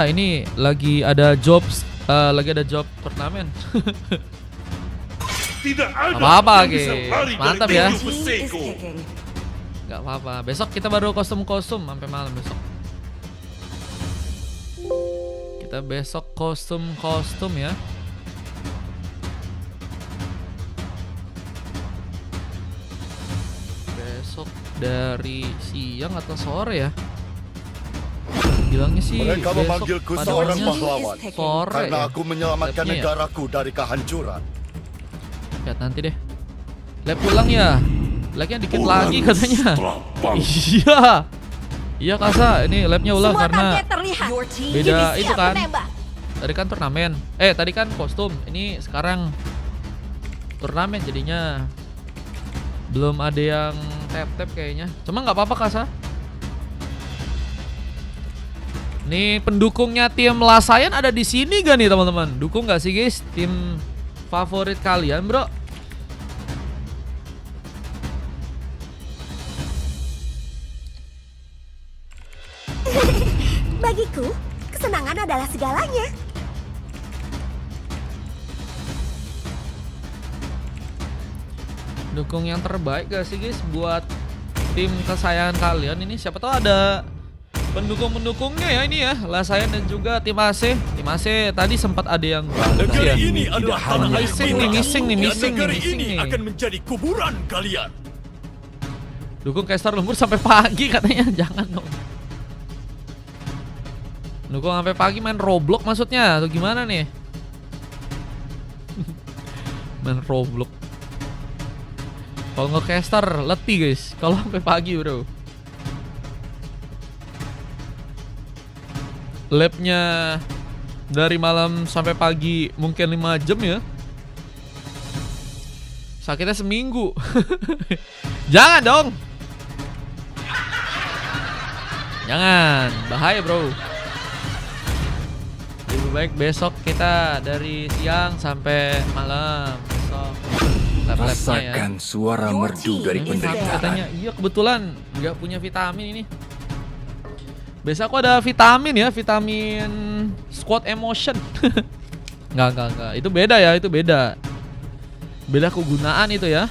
Ini lagi ada job turnamen. Tidak ada apa-apa, yang bisa Ge. lari Mantap dari ya. Tio Peseko. Gak apa-apa. Besok kita baru kostum sampai malam besok. Kita besok kostum ya. Besok dari siang atau sore ya? Bilangnya sih Mereka besok memanggilku pada seorang umumnya pahlawan sore karena ya. aku menyelamatkan Labnya ya? negaraku dari kehancuran. Lihat nanti deh. Lab pulang ya. Labnya dikit lagi katanya. Iya. Iya Kasa, ini labnya ulang Semua karena target terlihat. beda Kini itu siap kan. menembak. Tadi kan turnamen. Tadi kan kostum. Ini sekarang turnamen jadinya belum ada yang tap-tap kayaknya. Cuma nggak apa-apa Kasa. Nih pendukungnya tim Lasayan ada di sini gak nih teman-teman? Dukung gak sih guys tim favorit kalian bro? Bagiku, kesenangan adalah segalanya. Dukung yang terbaik gak sih guys buat tim kesayangan kalian ini? Siapa tahu ada pendukung-pendukungnya ya ini ya, Lasayan dan juga tim AC. Tim AC tadi sempat ada yang Negeri ya. ini adalah tanah air Missing nih, missing nih, Dan missing negeri nih, missing ini nih. akan menjadi kuburan kalian. Dukung Caster Lembur sampai pagi katanya. Jangan dong. Dukung sampai pagi main Roblox maksudnya atau gimana nih? Main Roblox. Kalau nge-caster letih guys. Kalau sampai pagi bro. Labnya dari malam sampai pagi mungkin 5 jam ya. Sakitnya seminggu. Jangan dong. Jangan, bahaya bro. Lebih baik besok kita dari siang sampai malam. Besok lab-labnya ya. Rasakan suara merdu dari penderitaan. Katanya iya kebetulan nggak punya vitamin ini. Biasa aku ada vitamin ya, vitamin squad emotion. Enggak. Itu beda ya, itu beda. Beda kegunaan itu ya.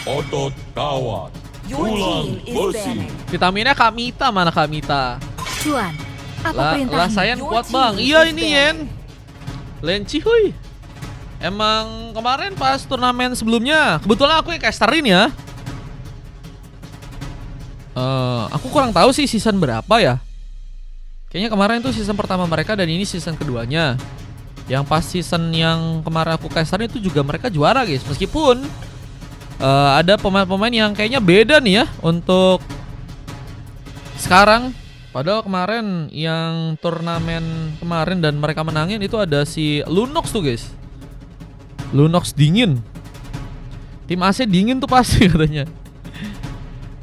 Otot kawat, Your tulang team is besi. banned. Vitaminnya Kak Mita, mana Kak Mita? Tuan, apa Lah perintahmu? Sayan Your kuat team bang. is Iya ini banned. Yen. Lenci huy. Emang kemarin pas turnamen sebelumnya kebetulan aku yang casterin ya. Aku kurang tahu sih season berapa ya. Kayaknya kemarin itu season pertama mereka dan ini season keduanya. Yang pas season yang kemarin aku casterin itu juga mereka juara guys. Meskipun ada pemain-pemain yang kayaknya beda nih ya untuk sekarang. Padahal kemarin yang turnamen kemarin dan mereka menangin itu ada si Lunox tuh guys. Lunox dingin. Tim AC dingin tuh pasti katanya.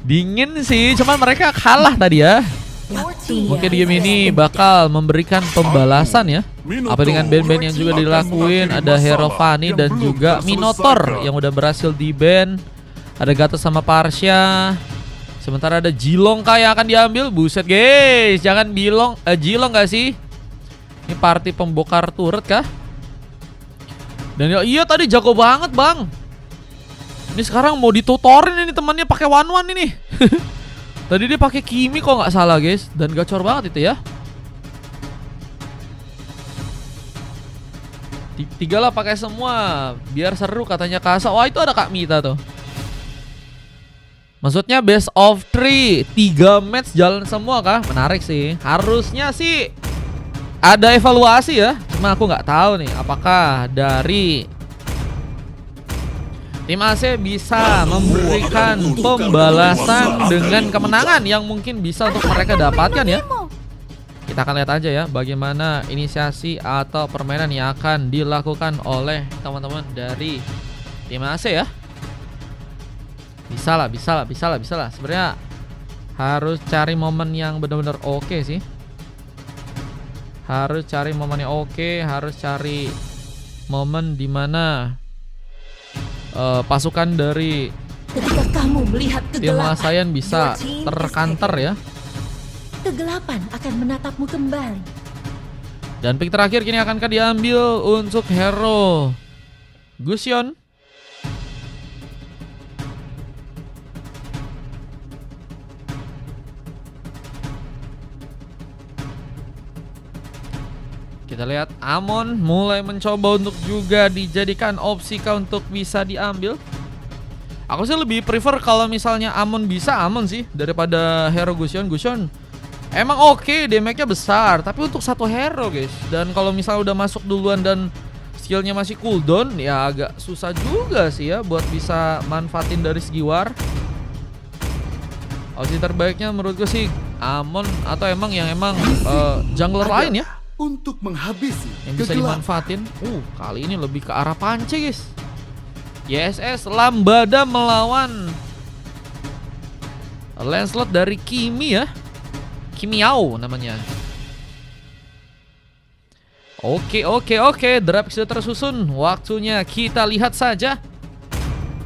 Dingin sih, cuman mereka kalah tadi ya. Your team Mungkin di is game ini banned. bakal memberikan pembalasan ya. Apa dengan band-band yang juga dilakuin. Ada Hero Fanny dan juga Minotaur yang udah berhasil di ban. Ada Gatot sama Parsha. Sementara ada Jilong yang akan diambil. Buset guys, jangan Jilong gak sih? Ini party pembongkar turret kah? Dan iya tadi jago banget bang. Ini sekarang mau ditutorin ini temannya pakai one ini. Tadi dia pakai Kimi kok nggak salah guys, dan gacor banget itu ya. Tiga lah pakai semua biar seru katanya Kasa. Wah itu ada Kak Mita tuh. Maksudnya best of 3 match jalan semua kah? Menarik sih. Harusnya sih ada evaluasi ya. Cuma aku nggak tahu nih apakah dari tim AC bisa memberikan pembalasan dengan kemenangan yang mungkin bisa untuk mereka dapatkan ya. Kita akan lihat aja ya bagaimana inisiasi atau permainan yang akan dilakukan oleh teman-teman dari tim AC ya. Bisa lah. Sebenarnya harus cari momen yang benar-benar oke sih. Harus cari momen yang oke, harus cari momen dimana pasukan dari Ketika kami Kamu melihat Tim kegelapan. Lasayan bisa Your team is terkanter ya. Kegelapan akan menatapmu kembali. Dan pick terakhir kini akankah diambil untuk hero Gusion. Kita lihat Amon mulai mencoba untuk juga dijadikan opsi kah untuk bisa diambil. Aku sih lebih prefer kalau misalnya Amon bisa Amon sih daripada hero Gusion. Gusion emang oke, damage-nya besar, tapi untuk satu hero guys. Dan kalau misalnya udah masuk duluan dan skillnya masih cooldown, ya agak susah juga sih ya buat bisa manfaatin dari segi war. Opsi terbaiknya menurut gue sih Amon atau emang jungler lain ya Untuk menghabisi yang bisa dimanfaatin. Kali ini lebih ke arah panci guys. YSS Lambada melawan Lancelot dari Kimi ya. Kimiao namanya. Oke. Draft sudah tersusun. Waktunya kita lihat saja.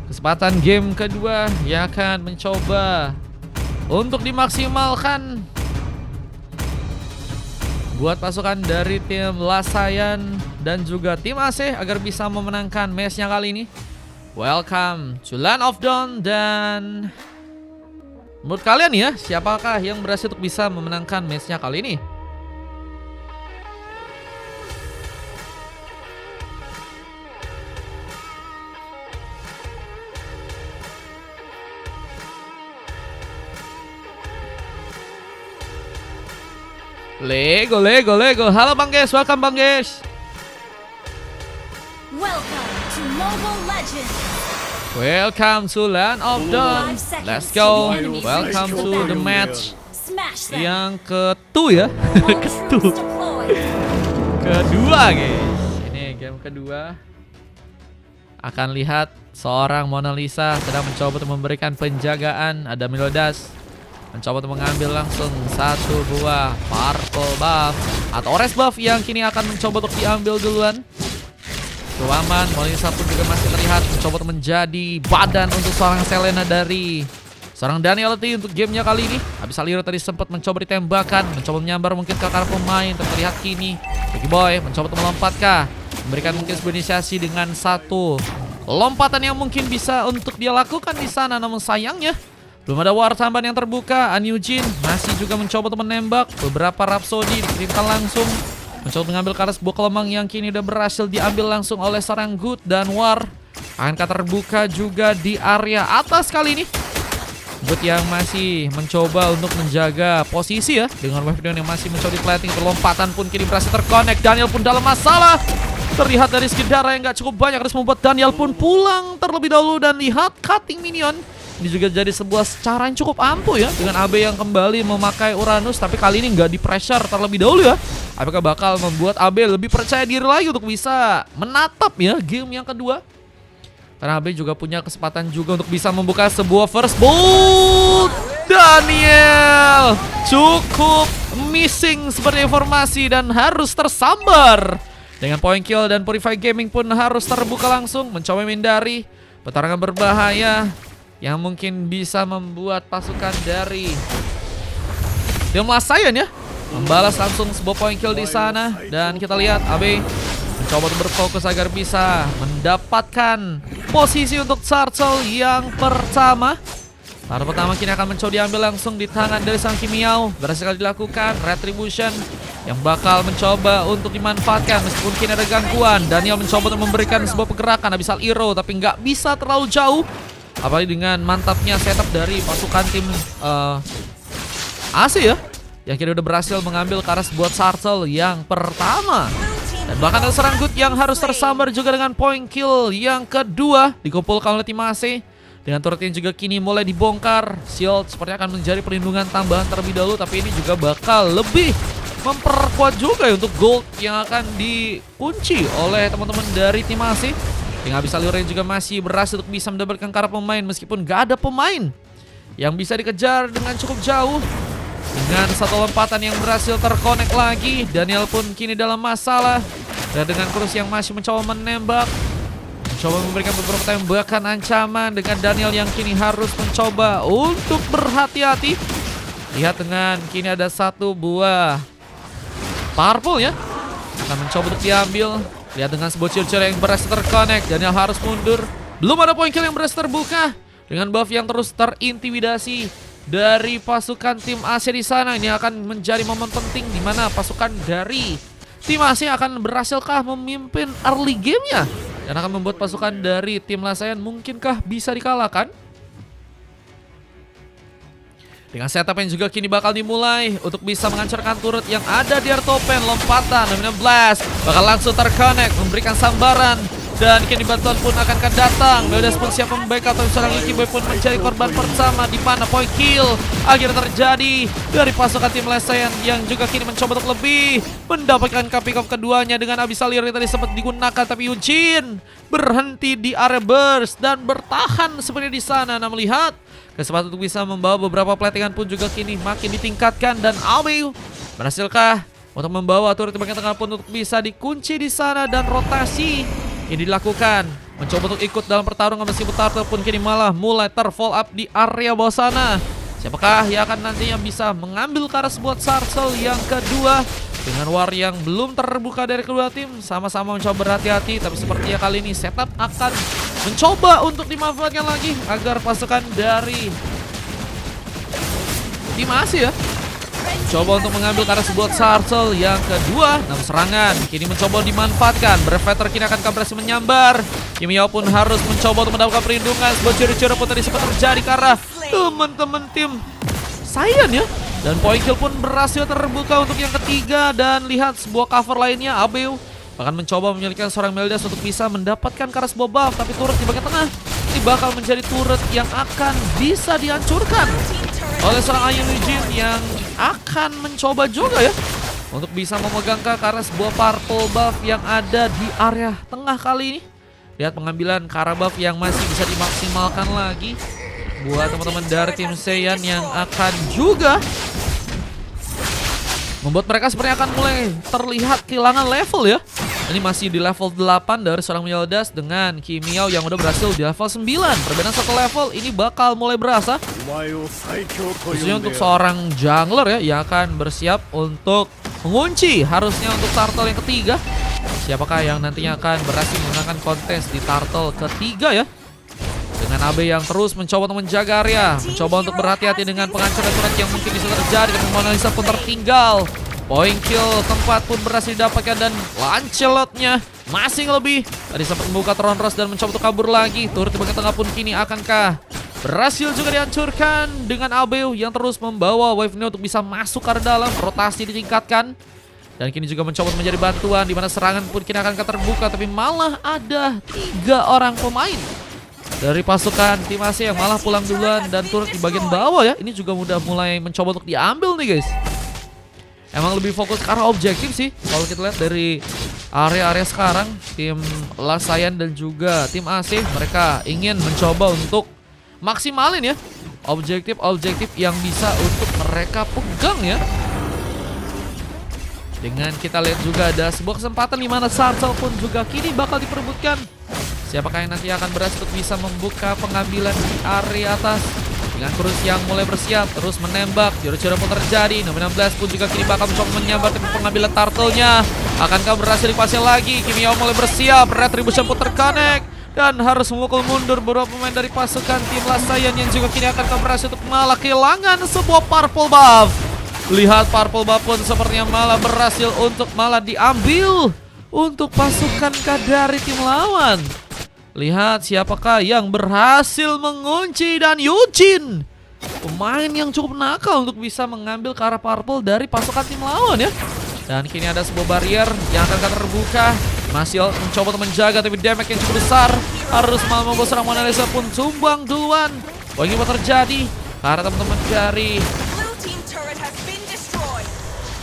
Kesempatan game kedua yang akan mencoba untuk dimaksimalkan buat pasukan dari tim Lasayan dan juga tim AC agar bisa memenangkan matchnya kali ini. Welcome to Land of Dawn. Dan menurut kalian ya, siapakah yang berhasil untuk bisa memenangkan matchnya kali ini? Lego. Halo Bang Ges, welcome Bang Ges. Welcome to Mobile Legends. Welcome to Land of Dawn. Let's go. Welcome to the match Smash them. yang ya. Kedua guys. Ini game kedua. Akan lihat seorang Mona Lisa sedang mencoba untuk memberikan penjagaan. Ada Milodas mencoba untuk mengambil langsung satu buah purple buff atau orange buff yang kini akan mencoba untuk diambil duluan. Aman, Mona Lisa pun juga masih terlihat mencoba untuk menjadi badan untuk seorang Selena dari seorang Daniel T untuk gamenya kali ini. Habis Aliro tadi sempat mencoba ditembakkan, mencoba menyambar mungkin ke arah pemain. Terlihat kini Big Boy mencoba untuk melompatkah, memberikan mungkin sebuah inisiasi dengan satu lompatan yang mungkin bisa untuk dia lakukan di sana. Namun sayangnya belum ada war tambahan yang terbuka. An Eugene masih juga mencoba untuk menembak. Beberapa Rhapsody dikirimkan langsung, mencoba mengambil ke arah sebuah kelemang yang kini udah berhasil diambil langsung oleh seorang Good. Dan war akankah terbuka juga di area atas kali ini. Good yang masih mencoba untuk menjaga posisi ya, dengan Wavedown yang masih mencoba di plating. Perlompatan pun kini berhasil terkonek. Daniel pun dalam masalah. Terlihat dari segi darah yang gak cukup banyak harus membuat Daniel pun pulang terlebih dahulu. Dan lihat cutting minion. Ini juga jadi sebuah cara yang cukup ampuh ya, dengan AB yang kembali memakai Uranus. Tapi kali ini nggak di pressure terlebih dahulu ya. Apakah bakal membuat AB lebih percaya diri lagi untuk bisa menatap ya game yang kedua? Karena AB juga punya kesempatan juga untuk bisa membuka sebuah first bolt. Daniel cukup missing seperti informasi dan harus tersambar. Dengan point kill dan Purify Gaming pun harus terbuka langsung, mencoba menghindari peperangan berbahaya yang mungkin bisa membuat pasukan dari tim Lasayan ya membalas langsung sebuah point kill di sana. Dan kita lihat AB mencoba untuk berfokus agar bisa mendapatkan posisi untuk Turtle yang pertama. Taruh pertama kini akan mencoba diambil langsung di tangan dari sang Kimiao. Berhasil dilakukan Retribution yang bakal mencoba untuk dimanfaatkan meskipun kini ada gangguan. Daniel mencoba untuk memberikan sebuah pergerakan Abyssal Hero tapi nggak bisa terlalu jauh. Apalagi dengan mantapnya setup dari pasukan tim AC ya, yang kini udah berhasil mengambil ke arah sebuah Turtle yang pertama. Dan bahkan ada serang Good yang harus tersambar juga dengan point kill yang kedua dikumpulkan oleh tim AC. Dengan turret yang juga kini mulai dibongkar, shield sepertinya akan menjadi perlindungan tambahan terlebih dahulu. Tapi ini juga bakal lebih memperkuat juga ya untuk gold yang akan dikunci oleh teman-teman dari tim AC. Yang habis Alure juga masih berhasil untuk bisa mendapatkan ke arah pemain meskipun gak ada pemain yang bisa dikejar dengan cukup jauh. Dengan satu lompatan yang berhasil terkonek lagi, Daniel pun kini dalam masalah. Dan dengan Cruz yang masih mencoba menembak, Mencoba memberikan beberapa tembakan ancaman dengan Daniel yang kini harus mencoba untuk berhati-hati. Lihat dengan kini ada satu buah purple ya, akan mencoba untuk diambil. Lihat dengan sebuah ciri-ciri yang berhasil terconnect. Daniel harus mundur. Belum ada poin kill yang berhasil terbuka. Dengan buff yang terus terintimidasi dari pasukan tim AC di sana. Ini akan menjadi momen penting di mana pasukan dari tim AC akan berhasilkah memimpin early game-nya dan akan membuat pasukan dari tim Lasayan mungkinkah bisa dikalahkan. Dengan setup yang juga kini bakal dimulai untuk bisa menghancurkan turret yang ada di Artopen. Lompatan, Dominant Blast bakal langsung terconnect, memberikan sambaran. Dan kini bantuan pun akan datang. Meliodas pun siap membackup, tapi seorang Licky Boy pun mencari korban pertama. Di mana point kill akhirnya terjadi dari pasukan tim Lasayan yang juga kini mencoba untuk lebih mendapatkan pick up keduanya dengan Abyssal yang tadi sempat digunakan, tapi Eugene berhenti di area burst dan bertahan sebenarnya di sana. Nah, melihat kesempatan untuk bisa membawa beberapa platingan pun juga kini makin ditingkatkan, dan Abiu berhasilkah untuk membawa turret di bagian tengah pun untuk bisa dikunci di sana, dan rotasi ini dilakukan mencoba untuk ikut dalam pertarungan meskipun Turtle pun kini malah mulai terfall up di area bawah sana. Siapakah yang akan nantinya bisa mengambil ke arah sebuah Sarcel yang kedua dengan war yang belum terbuka dari kedua tim. Sama-sama mencoba berhati-hati, tapi sepertinya kali ini setup akan mencoba untuk dimanfaatkan lagi agar pasukan dari tim AC ya coba untuk mengambil ke arah sebuah Sarcel yang kedua. Namun serangan kini mencoba dimanfaatkan. Brevetter kini akan berhasil menyambar. Kimiao pun harus mencoba untuk mendapatkan perlindungan. Sebuah curi-curi pun tadi sempat terjadi karena teman-teman tim Saiyan ya. Dan point kill pun berhasil terbuka untuk yang ketiga. Dan lihat sebuah cover lainnya, Abiu akan mencoba menyelidikkan seorang Meliodas untuk bisa mendapatkan ke arah sebuah buff. Tapi turret di bagian tengah ini bakal menjadi turret yang akan bisa dihancurkan oleh seorang Ayun Eugene yang akan mencoba juga ya untuk bisa memegang ke arah sebuah purple buff yang ada di area tengah kali ini. Lihat pengambilan ke arah buff yang masih bisa dimaksimalkan lagi buat teman-teman dari tim Saiyan yang akan juga membuat mereka sebenarnya akan mulai terlihat kehilangan level ya. Ini masih di level 8 dari seorang Meliodas dengan Kimiao yang udah berhasil di level 9. Perbedaan satu level ini bakal mulai berasa, khususnya untuk seorang jungler ya yang akan bersiap untuk mengunci harusnya untuk Turtle yang ketiga. Siapakah yang nantinya akan berhasil memenangkan kontes di Turtle ketiga ya? Dengan AB yang terus mencoba untuk menjaga area, mencoba untuk berhati-hati dengan pengancaran turret yang mungkin bisa terjadi, dan Mona Lisa pun tertinggal. Point kill keempat pun berhasil didapatkan, dan Lancelotnya masih lebih. Tadi sempat membuka Tron Rush dan mencoba untuk kabur lagi. Turret di bagian tengah pun kini akankah berhasil juga dihancurkan dengan Abeu yang terus membawa wave ini untuk bisa masuk ke dalam. Rotasi ditingkatkan dan kini juga mencoba menjadi bantuan, di mana serangan pun kini akan terbuka, tapi malah ada 3 orang pemain dari pasukan tim AC yang malah pulang duluan, dan turret di bagian bawah ya ini juga udah mulai mencoba untuk diambil nih guys. Emang lebih fokus ke arah objektif sih kalau kita lihat dari area-area sekarang. Tim Lasayan dan juga tim AC mereka ingin mencoba untuk maksimalin ya objektif-objektif yang bisa untuk mereka pegang ya. Dengan kita lihat juga ada sebuah kesempatan di mana Sarcel pun juga kini bakal diperebutkan. Siapakah yang nanti akan berhasil untuk bisa membuka pengambilan di area atas. Dengan Cruz yang mulai bersiap terus menembak, juru-juru pun terjadi. Nomor 16 pun juga kini bakal mencoba menyambar, tapi pengambilan Turtle-nya akankah berhasil dipasang lagi. Kimiao mulai bersiap, Retribution pun terconnect dan harus memukul mundur beberapa pemain dari pasukan tim Lasayan yang juga kini akan berhasil untuk malah kehilangan sebuah purple buff. Lihat purple buff pun sepertinya malah berhasil untuk malah diambil untuk pasukan dari tim lawan. Lihat siapakah yang berhasil mengunci, dan Eugene, pemain yang cukup nakal untuk bisa mengambil ke arah purple dari pasukan tim lawan ya. Dan kini ada sebuah barrier yang akan terbuka. Masih mencoba untuk menjaga, tapi damage yang cukup besar. Harus malah membawa seorang Mona Lisa pun tumbang duluan. Bagaimana terjadi karena teman-teman dari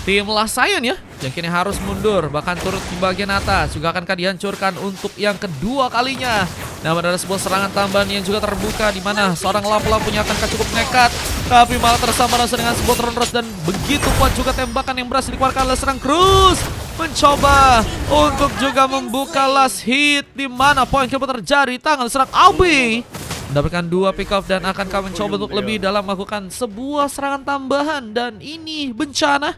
tim Lasayan ya yang kini harus mundur, bahkan turut di bagian atas juga akankah dihancurkan untuk yang kedua kalinya. Namun ada sebuah serangan tambahan yang juga terbuka, di mana seorang lampu-lampunya akankah cukup nekat Tapi malah tersambar langsung dengan sebuah turun rush. Dan begitu kuat juga tembakan yang berhasil dikeluarkan oleh serang Cruz. Mencoba untuk juga membuka last hit, di mana poin kill terjadi di tangan serang Albi. Mendapatkan 2 pick off dan akankah mencoba untuk lebih dalam melakukan sebuah serangan tambahan. Dan ini bencana.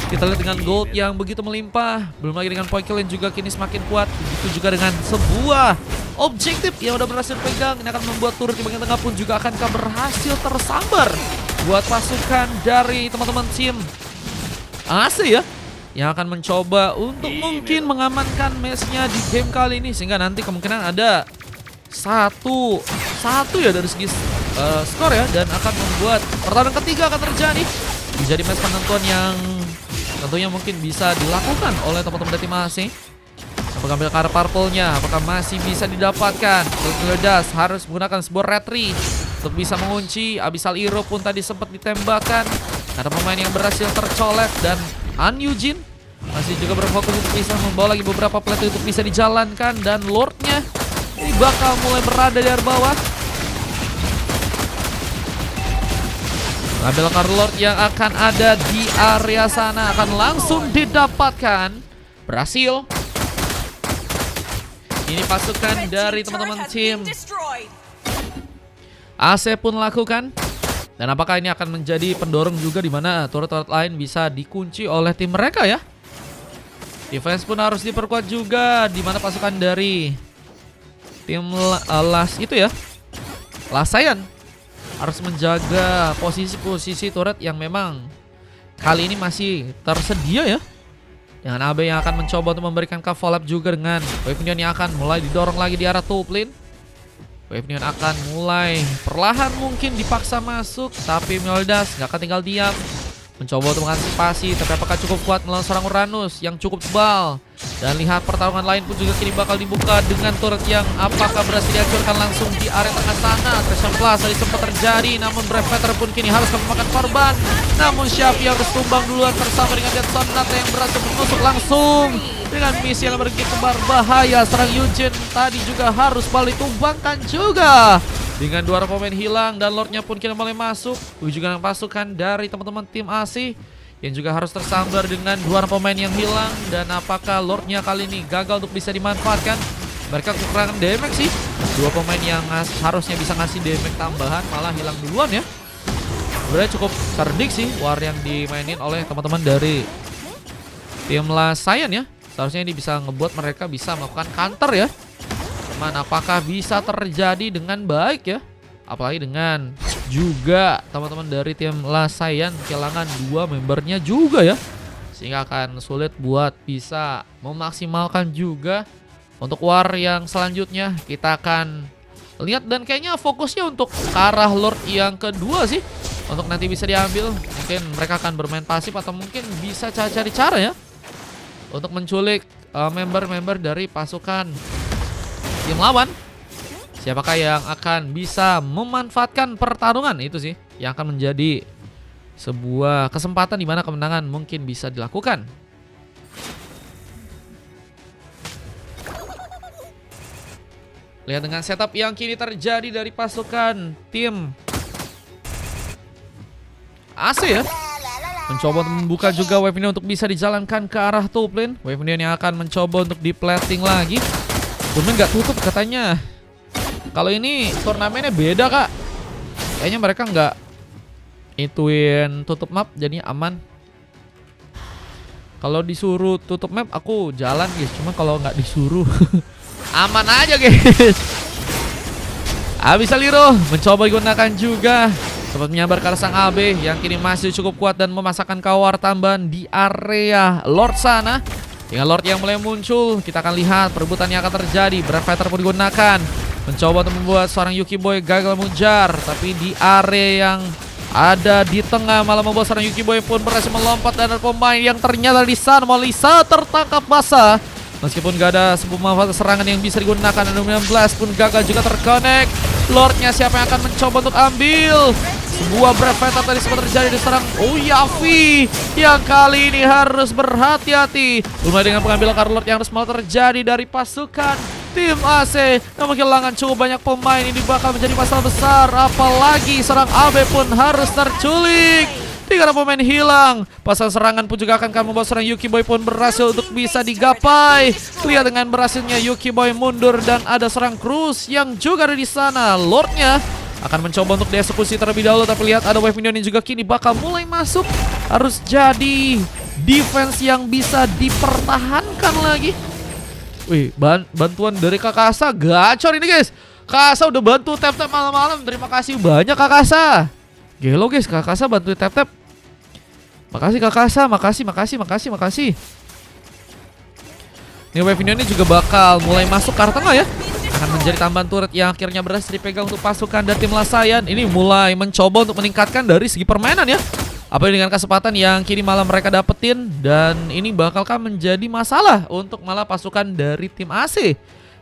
Kita lihat dengan gold yang begitu melimpah. Belum lagi dengan point kill yang juga kini semakin kuat. Begitu juga dengan sebuah objektif yang udah berhasil pegang. Ini akan membuat turret di bagian tengah pun juga akankah berhasil tersambar buat pasukan dari teman-teman tim AC ya, yang akan mencoba untuk mungkin mengamankan matchnya di game kali ini. Sehingga nanti kemungkinan ada satu ya dari segi skor ya. Dan akan membuat pertarungan ketiga akan terjadi. Menjadi match penentuan yang tentunya mungkin bisa dilakukan oleh teman-teman dari tim AC. Apakah ambil card purple-nya? Apakah masih bisa didapatkan? Ledas harus menggunakan sebuah retri untuk bisa mengunci. Abyssal Hero pun tadi sempat ditembakkan. Ada pemain yang berhasil tercolek. Dan An Yujin masih juga berfokus untuk bisa membawa lagi beberapa plate untuk bisa dijalankan. Dan Lord-nya ini bakal mulai berada di bawah. Ambil card Lord yang akan ada di area sana akan langsung didapatkan. Berhasil. Ini pasukan dari teman-teman tim AC pun lakukan. Dan apakah ini akan menjadi pendorong juga di mana turret-turret lain bisa dikunci oleh tim mereka ya. Defense pun harus diperkuat juga, di mana pasukan dari tim Las itu ya, Lasayan, harus menjaga posisi-posisi turret yang memang kali ini masih tersedia ya. Dengan AB yang akan mencoba untuk memberikan cover lap juga dengan Wave Neon yang akan mulai didorong lagi di arah top lane. Wave Neon akan mulai perlahan mungkin dipaksa masuk, tapi Meldas nggak akan tinggal diam. Mencoba untuk mengantisipasi, tapi apakah cukup kuat melawan seorang Uranus yang cukup tebal. Dan lihat pertarungan lain pun juga kini bakal dibuka dengan turret yang apakah berhasil dihancurkan langsung di area tengah sana. Treasure Plus tadi sempat terjadi, namun Brave Fighter pun kini harus memakan korban. Namun Syafi harus tumbang duluan bersama dengan Dead Sonata yang berhasil menusuk langsung dengan misi yang begitu berbahaya. Serang Yujin tadi juga harus balik tumbangkan juga. Dengan 2 pemain hilang dan Lordnya pun kini mulai masuk. Juga pasukan dari teman-teman tim AC yang juga harus tersambar dengan 2 pemain yang hilang. Dan apakah Lordnya kali ini gagal untuk bisa dimanfaatkan? Mereka kekurangan damage sih. 2 pemain yang harusnya bisa ngasih damage tambahan malah hilang duluan ya. Sebenarnya cukup cerdik sih war yang dimainin oleh teman-teman dari tim Lasayan ya. Seharusnya ini bisa ngebuat mereka bisa melakukan counter ya. Teman, apakah bisa terjadi dengan baik ya? Apalagi dengan juga teman-teman dari tim Lasayan kehilangan 2 membernya juga ya. Sehingga akan sulit buat bisa memaksimalkan juga untuk war yang selanjutnya. Kita akan lihat dan kayaknya fokusnya untuk ke arah Lord yang kedua sih. Untuk nanti bisa diambil. Mungkin mereka akan bermain pasif atau mungkin bisa cari cara ya untuk menculik member-member dari pasukan tim lawan. Siapakah yang akan bisa memanfaatkan pertarungan itu sih yang akan menjadi sebuah kesempatan di mana kemenangan mungkin bisa dilakukan. Lihat dengan setup yang kini terjadi dari pasukan tim AC ya. Mencoba untuk membuka juga Wave Neon untuk bisa dijalankan ke arah top lane. Wave Neon yang akan mencoba untuk di-plating lagi. Turnamen nggak tutup katanya. Kalau ini turnamennya beda kak. Kayaknya mereka nggak ituin tutup map, jadinya aman. Kalau disuruh tutup map aku jalan guys. Cuma kalau nggak disuruh aman aja guys. Abyssal Hero mencoba digunakan juga. Sempat menyabar ke arah sang AB yang kini masih cukup kuat dan memasakkan kawar tambahan di area Lord sana. Dengan Lord yang mulai muncul, kita akan lihat perebutan yang akan terjadi. Brave Fighter pun digunakan. Mencoba untuk membuat seorang Yuki Boy gagal mengejar. Tapi di area yang ada di tengah malah membuat seorang Yuki Boy pun berhasil melompat. Dan ada pemain yang ternyata di sana Molisa tertangkap basah. Meskipun gak ada sebuah manfaat serangan yang bisa digunakan. Dan Dominant Blast pun gagal juga terconnect. Lordnya siapa yang akan mencoba untuk ambil? Sebuah Brave Fighter tadi sempat terjadi di serang Yafi yang kali ini harus berhati-hati. Mulai dengan pengambilan card Lord yang harus malah terjadi dari pasukan tim AC namun kehilangan cukup banyak pemain. Ini bakal menjadi masalah besar, apalagi seorang AB pun harus terculik. 3 pemain hilang. Pasang serangan pun juga akan membawa seorang Yuki Boy pun berhasil untuk bisa digapai. Lihat dengan berhasilnya Yuki Boy mundur dan ada seorang Cruz yang juga ada di sana. Lordnya akan mencoba untuk dieksekusi terlebih dahulu, tapi lihat ada wave minion yang juga kini bakal mulai masuk. Harus jadi defense yang bisa dipertahankan lagi. Wih, bantuan dari Kakasa gacor ini guys. Kakasa udah bantu tap-tap malam-malam. Terima kasih banyak Kakasa. Gelo guys, Kakasa bantu tap-tap. Makasih Kakasa, makasih. Ini wave minion ini juga bakal mulai masuk ke arah tengah ya. Akan menjadi tambahan turret yang akhirnya berhasil dipegang untuk pasukan dari tim Lasayan. Ini mulai mencoba untuk meningkatkan dari segi permainan ya. Apa dengan kesempatan yang kini malah mereka dapetin. Dan ini bakalkah menjadi masalah untuk malah pasukan dari tim AC,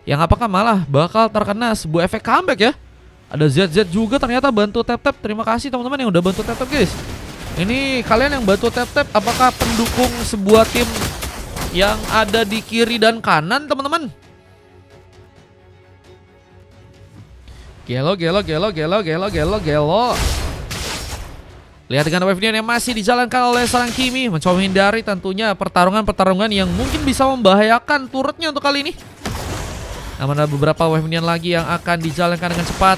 yang apakah malah bakal terkena sebuah efek comeback ya. Ada ZZ juga ternyata bantu tap-tap. Terima kasih teman-teman yang udah bantu tap-tap guys. Ini kalian yang bantu tap-tap apakah pendukung sebuah tim yang ada di kiri dan kanan teman-teman? Gelo. Lihat dengan wave yang masih dijalankan oleh seorang Kimi, mencoba menghindari tentunya pertarungan yang mungkin bisa membahayakan turretnya untuk kali ini. Namun ada beberapa wave minion lagi yang akan dijalankan dengan cepat,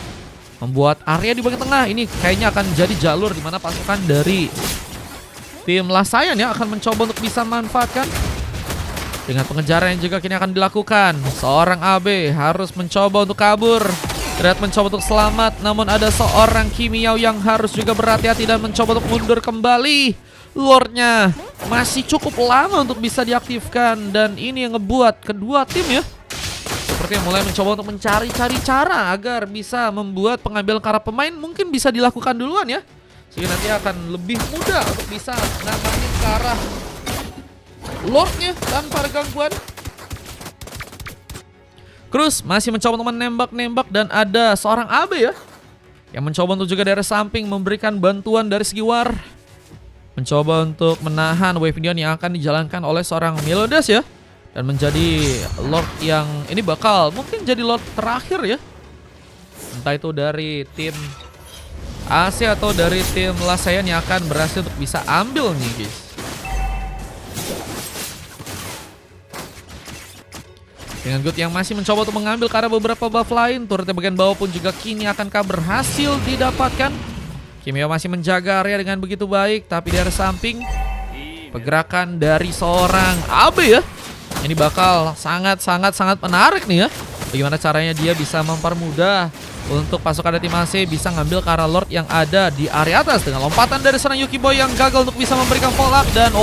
membuat area di bagian tengah ini kayaknya akan jadi jalur di mana pasukan dari tim Lasayan ya akan mencoba untuk bisa manfaatkan. Dengan pengejaran yang juga kini akan dilakukan, seorang AB harus mencoba untuk kabur. Red mencoba untuk selamat, namun ada seorang Kimiao yang harus juga berhati-hati dan mencoba untuk mundur kembali. Lordnya masih cukup lama untuk bisa diaktifkan, dan ini yang ngebuat kedua tim ya seperti mulai mencoba untuk mencari-cari cara agar bisa membuat pengambilan ke arah pemain mungkin bisa dilakukan duluan ya, sehingga nanti akan lebih mudah untuk bisa ngamanin ke arah Lordnya tanpa ada gangguan. Cruz masih mencoba untuk menembak-nembak dan ada seorang AB ya yang mencoba untuk juga dari samping memberikan bantuan dari segi war, mencoba untuk menahan wave minion yang akan dijalankan oleh seorang Meliodas ya, dan menjadi Lord yang ini bakal mungkin jadi Lord terakhir ya, entah itu dari tim AC atau dari tim Lasayan yang akan berhasil untuk bisa ambil nih guys. Dengan Good yang masih mencoba untuk mengambil ke arah beberapa buff lain, turret bagian bawah pun juga kini akankah berhasil didapatkan. Kimio masih menjaga area dengan begitu baik, tapi dari samping pergerakan dari seorang AB ya, ini bakal sangat menarik nih ya. Bagaimana caranya dia bisa mempermudah untuk pasukan dari tim AC bisa ngambil ke arah Lord yang ada di area atas dengan lompatan dari seorang Yuki Boy yang gagal untuk bisa memberikan follow up. Dan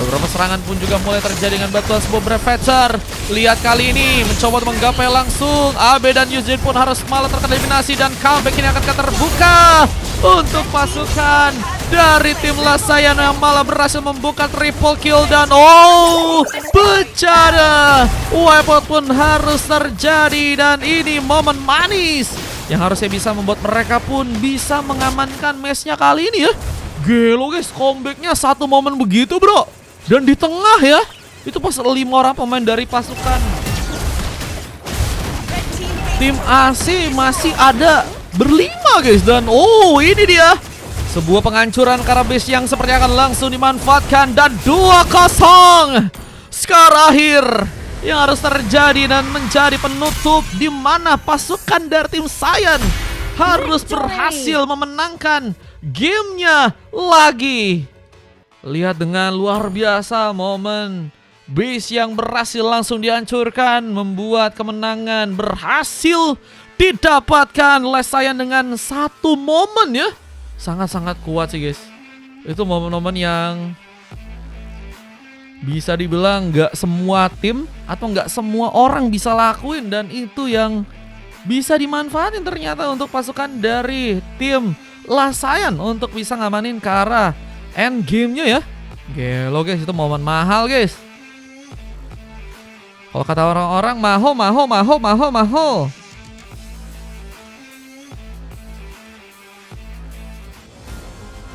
beberapa serangan pun juga mulai terjadi dengan bantuan sebuah Brevetzer. Lihat kali ini mencoba untuk menggapai langsung. AB dan Yuzin pun harus malah terkena eliminasi, dan comeback ini akan terbuka untuk pasukan dari tim Lasayan yang malah berhasil membuka triple kill. Dan bencana wipeout pun harus terjadi, dan ini momen manis yang harusnya bisa membuat mereka pun bisa mengamankan matchnya kali ini ya. Gelo guys, comebacknya satu momen begitu bro, dan di tengah ya, itu pas 5 orang pemain dari pasukan tim AC masih ada berlima guys. Dan ini dia sebuah penghancuran karena base yang sepertinya akan langsung dimanfaatkan, dan 2-0 skor akhir yang harus terjadi dan menjadi penutup di mana pasukan dari tim Saiyan harus berhasil memenangkan gamenya lagi. Lihat dengan luar biasa momen base yang berhasil langsung dihancurkan, membuat kemenangan berhasil didapatkan oleh Saiyan dengan satu momen ya. Sangat-sangat kuat sih guys. Itu momen-momen yang bisa dibilang nggak semua tim atau nggak semua orang bisa lakuin, dan itu yang bisa dimanfaatin ternyata untuk pasukan dari tim Lasayan untuk bisa ngamanin ke arah end game-nya ya. Gelo guys, itu momen mahal guys. Kalau kata orang-orang maho.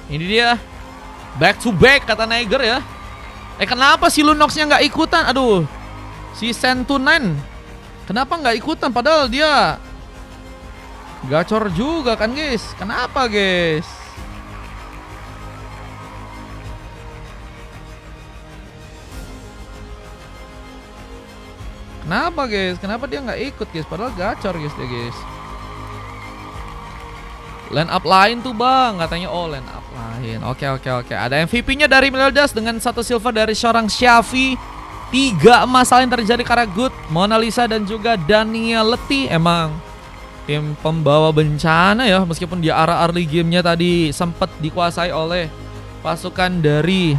Ini dia back to back kata Niger ya. Kenapa si Lunox-nya nggak ikutan? Aduh, si Sentunen Kenapa nggak ikutan padahal dia gacor juga kan guys? Kenapa guys? Kenapa guys? Kenapa dia nggak ikut guys? Padahal gacor guys dia guys. Line up lain tuh bang, katanya. Oh line up lain. Oke. Ada MVP-nya dari Meliodas dengan 1 silver dari seorang Syafi. 3 emas lain terjadi karena Good, Mona Lisa dan juga Daniel Leti. Emang tim pembawa bencana ya, meskipun di arah early game-nya tadi sempat dikuasai oleh pasukan dari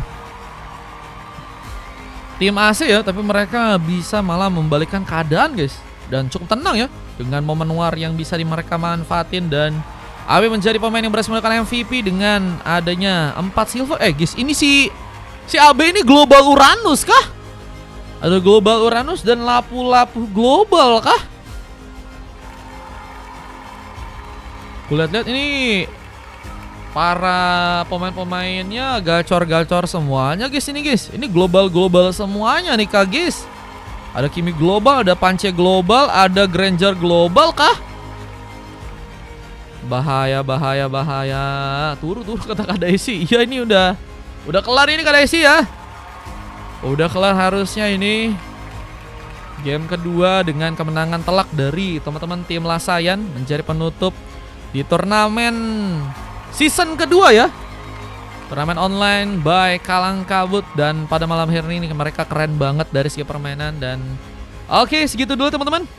tim AC ya, tapi mereka bisa malah membalikkan keadaan guys, dan cukup tenang ya dengan momen war yang bisa mereka manfaatin. Dan Awe menjadi pemain yang berhasil mendapatkan MVP dengan adanya 4 silver. Guys, ini si Abe ini global Uranus kah? Ada global Uranus dan lapu-lapu global kah? Lihat-lihat ini para pemain-pemainnya gacor-gacor semuanya guys ini guys. Ini global-global semuanya nih kak guys. Ada Kimi global, ada Pance global, ada Granger global kah? Bahaya. Turu kata Kak Daisy. Iya ini udah kelar ini Kak Daisy ya. Udah kelar harusnya ini. Game kedua dengan kemenangan telak dari teman-teman tim Lasayan menjadi penutup di turnamen season kedua ya. Turnamen online by Kalang Kabut. Dan pada malam hari ini mereka keren banget dari segi permainan. Dan oke, segitu dulu teman-teman.